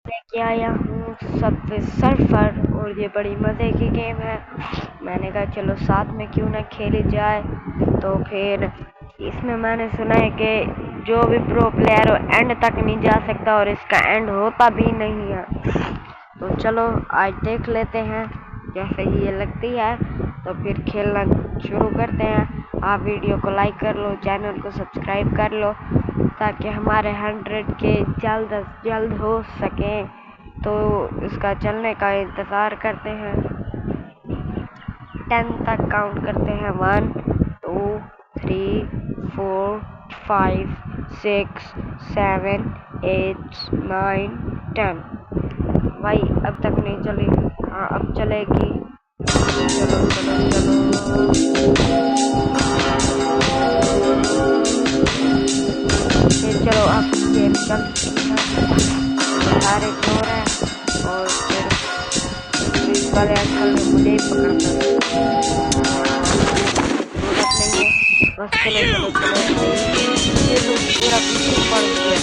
लेके आया हूँ सबवे सर्फर और ये बड़ी मज़े की गेम है। मैंने कहा चलो साथ में क्यों ना खेली जाए। तो फिर इसमें मैंने सुना है कि जो भी प्रो प्लेयर हो एंड तक नहीं जा सकता और इसका एंड होता भी नहीं है। तो चलो आज देख लेते हैं जैसे ही ये लगती है तो फिर खेलना शुरू करते हैं। आप वीडियो को लाइक कर लो, चैनल को सब्सक्राइब कर लो ताकि हमारे 100 के जल्द अज जल्द हो सके। तो इसका चलने का इंतज़ार करते हैं। 10 तक काउंट करते हैं। 1 2 3 4 5 6 7 8 9 10। भाई अब तक नहीं चली। हाँ अब चलेगी। चलो चलो फिर चलो अब गेम चल चुकी है। सारे सो रहे हैं और फिर पुलिस वाले अंकल ने मुझे ही पकड़ना जरूरत नहीं है। बस चलो चलो चलो भाई ये तो पूरा पीछे पड़ गया।